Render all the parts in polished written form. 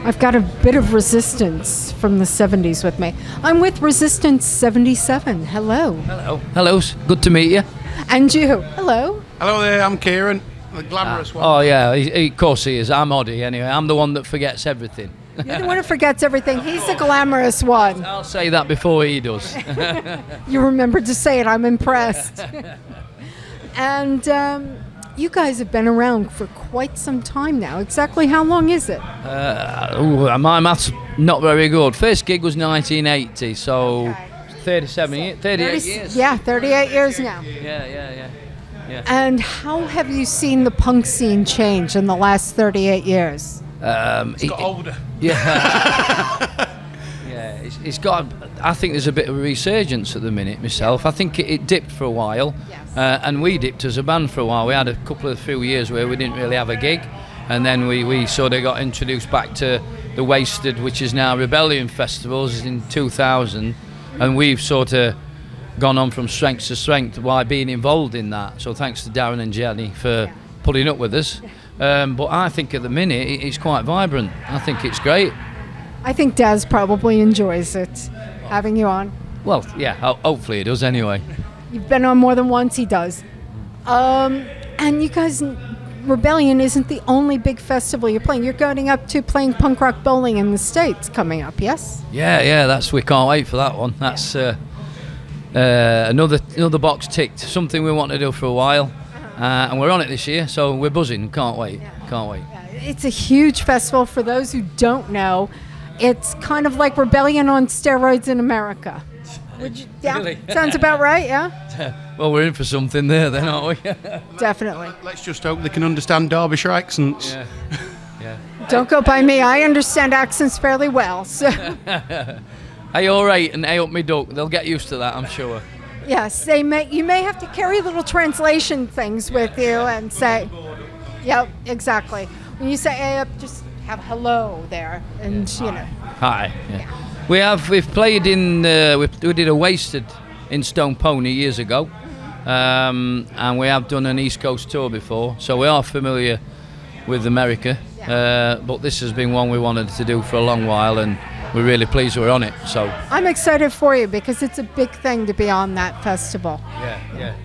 I've got a bit of Resistance from the 70s with me. I'm with Resistance 77. Hello. Hello. Hello. Good to meet you. And you. Hello. Hello there, I'm Kieran, the glamorous one. Oh, yeah, of course he is. I'm Oddie anyway. I'm the one that forgets everything. You're the one who forgets everything. He's the glamorous one. I'll say that before he does. You remembered to say it. I'm impressed. And you guys have been around for quite some time now. Exactly how long is it? My math's not very good. First gig was 1980, so 38 years. Yeah, 38 years now. Yeah. And how have you seen the punk scene change in the last 38 years? It's got older. Yeah. Yeah, it's got. I think there's a bit of a resurgence at the minute myself. I think it dipped for a while, yes. And we dipped as a band for a while. We had a couple of few years where we didn't really have a gig, and then we sort of got introduced back to the Wasted, which is now Rebellion Festivals in 2000, and we've sort of gone on from strength to strength while being involved in that. So thanks to Darren and Jenny for putting up with us. But I think at the minute it's quite vibrant. I think it's great. I think Daz probably enjoys it, having you on. Well, yeah, hopefully he does anyway. You've been on more than once, he does. And you guys, Rebellion isn't the only big festival you're playing. You're going up to playing punk rock bowling in the States coming up, yes? Yeah, we can't wait for that one. That's another box ticked, something we want to do for a while. And we're on it this year, so we're buzzing. Can't wait. Yeah. It's a huge festival. For those who don't know, it's kind of like Rebellion on steroids in America. Yeah, really? Sounds about right, yeah? Well, we're in for something there then, aren't we? Definitely. Let's just hope they can understand Derbyshire accents. Yeah. Don't go by me. I understand accents fairly well. So. Hey, all right, and hey up me duck. They'll get used to that, I'm sure. Yes, you may have to carry little translation things with you and say, yep, exactly. When you say hey up, just have hello there, and you know. Hi. Yeah. We've played in we did a Wasted in Stone Pony years ago, and we have done an East Coast tour before, so we are familiar with America. But this has been one we wanted to do for a long while, and we're really pleased we're on it. So I'm excited for you because it's a big thing to be on that festival. Yeah.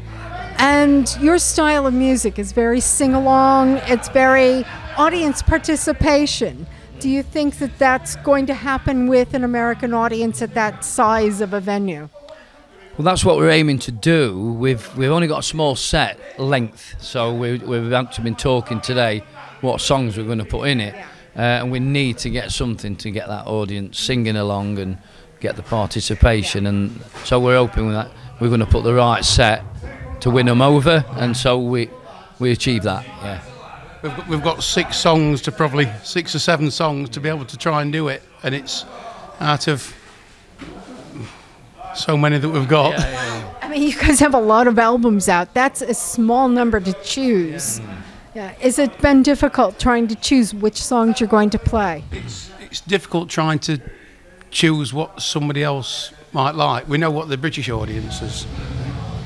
And your style of music is very sing-along. It's very audience participation. Do you think that that's going to happen with an American audience at that size of a venue? Well, that's what we're aiming to do. We've only got a small set length, so we've actually been talking today what songs we're going to put in it. And we need to get something to get that audience singing along and get the participation. And so we're hoping that we're going to put the right set to win them over, and so we achieve that. Yeah. We've got 6 songs to probably 6 or 7 songs to be able to try and do it, and it's out of so many that we've got. Yeah. I mean, you guys have a lot of albums out. That's a small number to choose. Yeah. Has it been difficult trying to choose which songs you're going to play? It's difficult trying to choose what somebody else might like. We know what the British audiences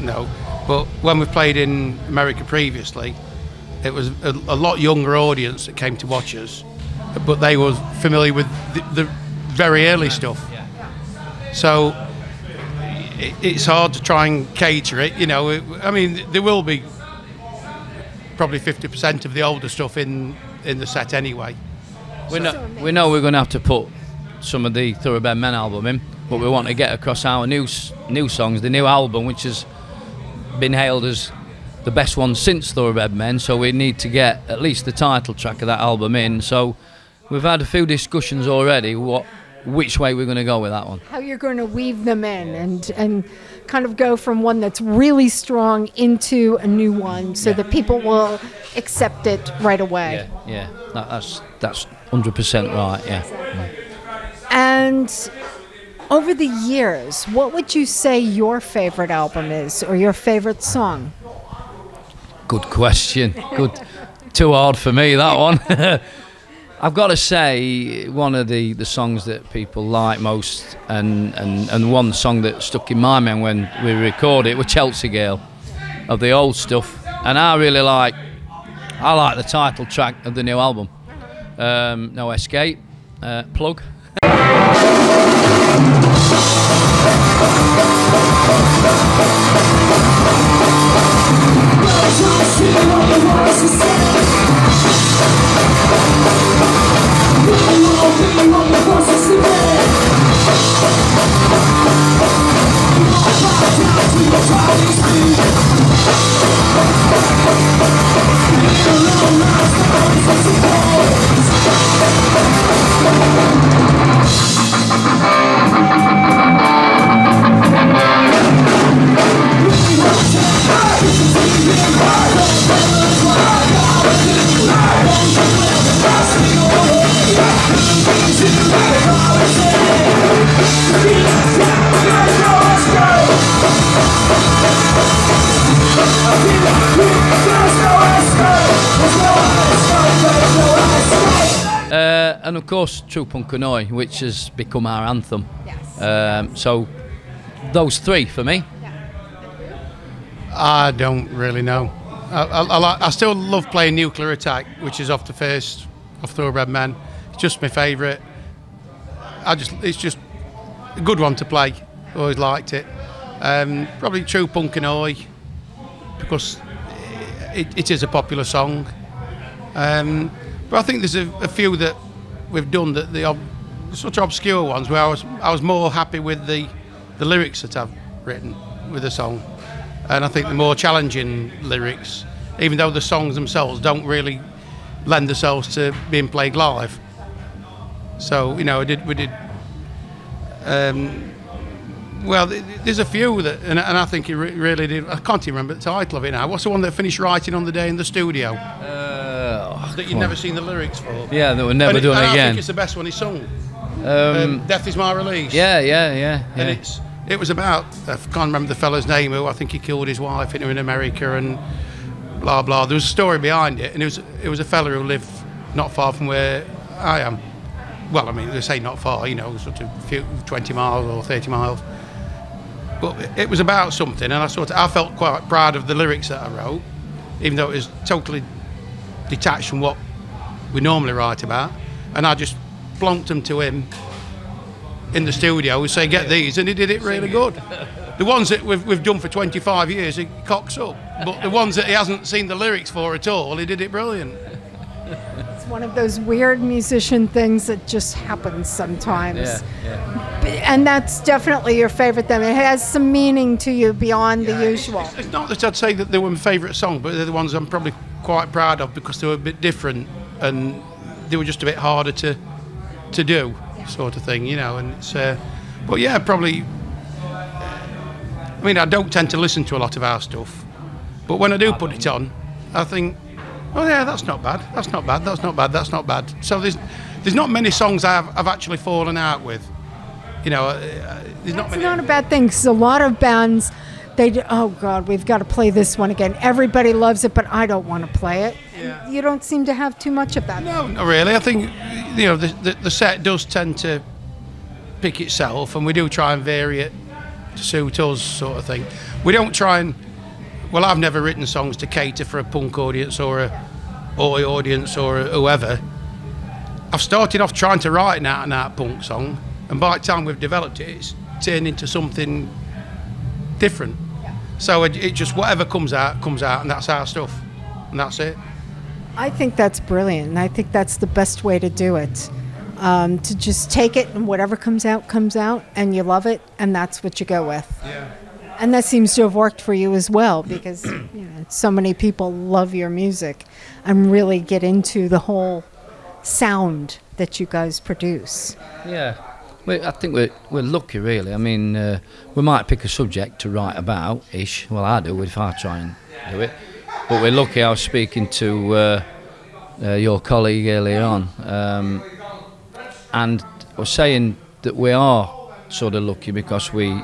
know, but when we played in America previously, it was a lot younger audience that came to watch us, but they were familiar with the very early stuff. So it's hard to try and cater it, you know. I mean, there will be probably 50% of the older stuff in the set anyway. We know we're going to have to put some of the Thoroughbred Men album in, but we want to get across our new songs, the new album, which has been hailed as the best one since Thoroughbred Men, so we need to get at least the title track of that album in. So we've had a few discussions already which way we're going to go with that one. How you're going to weave them in and kind of go from one that's really strong into a new one so that people will accept it right away. Yeah, that's 100% right, yeah. And over the years, what would you say your favorite album is, or your favorite song? Good question. Good. Too hard for me, that one. I've got to say, one of the songs that people like most, and one song that stuck in my mind when we recorded it was Chelsea Girl, of the old stuff. And I like the title track of the new album. No Escape, Plug. And of course, True Punk and Oi, which has become our anthem. Yes. So those three for me. I don't really know. I still love playing Nuclear Attack, which is off Thoroughbred Men. It's just my favourite. It's just a good one to play. Always liked it. Probably True Punk and Oi, because it is a popular song. But I think there's a few that we've done that the such obscure ones where I was more happy with the lyrics that I've written with the song, and I think the more challenging lyrics, even though the songs themselves don't really lend themselves to being played live. So you know, we did. Well, there's a few that, and I think he really did. I can't even remember the title of it now. What's the one that finished writing on the day in the studio? That you've never seen the lyrics for. Yeah, that we're never doing again. I again. think it's the best one he sung. Death Is My Release. Yeah. And it was about, I can't remember the fella's name, who I think he killed his wife in America and blah blah. There was a story behind it, and it was a fella who lived not far from where I am. Well, I mean, they say not far, you know, sort of 20 miles or 30 miles. But it was about something, and I felt quite proud of the lyrics that I wrote, even though it was totally detached from what we normally write about, and I just plonked them to him in the studio and say, get these, and he did it really good. The ones that we've done for 25 years, he cocks up, but the ones that he hasn't seen the lyrics for at all, he did it brilliant. It's one of those weird musician things that just happens sometimes. And that's definitely your favorite then. It has some meaning to you beyond the usual. It's not that I'd say that they were my favourite song, but they're the ones I'm probably quite proud of because they were a bit different and they were just a bit harder to do, sort of thing, you know. And it's but yeah, probably. I mean, I don't tend to listen to a lot of our stuff, but when I do put it on, I think, oh yeah, that's not bad, that's not bad, that's not bad, that's not bad. So there's not many songs I've actually fallen out with, you know. There's not many. It's not a bad thing because a lot of bands, oh God, we've got to play this one again. Everybody loves it, but I don't want to play it. Yeah. You don't seem to have too much of that. No, not really. I think, you know, the set does tend to pick itself, and we do try and vary it to suit us, sort of thing. We don't try and, well, I've never written songs to cater for a punk audience or a oi audience or whoever. I've started off trying to write an out-and-out punk song, and by the time we've developed it, it's turned into something different. So it just, whatever comes out, and that's our stuff, and that's it. I think that's brilliant, and I think that's the best way to do it. To just take it, and whatever comes out, and you love it, and that's what you go with. Yeah. And that seems to have worked for you as well, because so many people love your music and really get into the whole sound that you guys produce. Yeah, I think we're lucky, really. I mean, we might pick a subject to write about, ish. Well, I do if I try and do it. But we're lucky. I was speaking to your colleague earlier on, and I was saying that we are sort of lucky because we've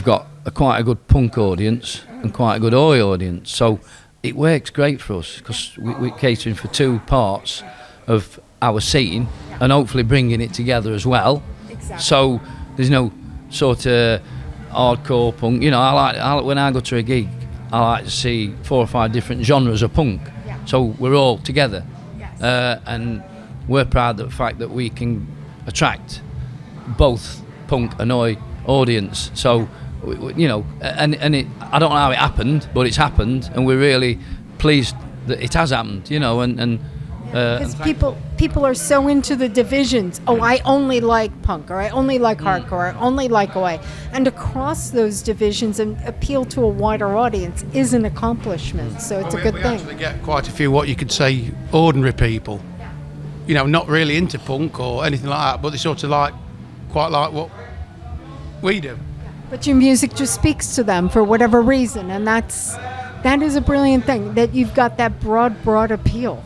got quite a good punk audience and quite a good oi audience. So it works great for us because we're catering for two parts of our scene and hopefully bringing it together as well. Exactly. So there's no sort of hardcore punk. You know, I like when I go to a gig, I like to see 4 or 5 different genres of punk. Yeah. So we're all together. Yes. And we're proud of the fact that we can attract both punk and oi audience. So, you know, and it, I don't know how it happened, but it's happened, and we're really pleased that it has happened, you know, and because people are so into the divisions. Oh, I only like punk, or I only like hardcore, or I only like oi. And across those divisions and appeal to a wider audience is an accomplishment. So it's a good thing. We actually get quite a few what you could say ordinary people, you know, not really into punk or anything like that, but they sort of quite like what we do. But your music just speaks to them for whatever reason, and that is a brilliant thing, that you've got that broad appeal.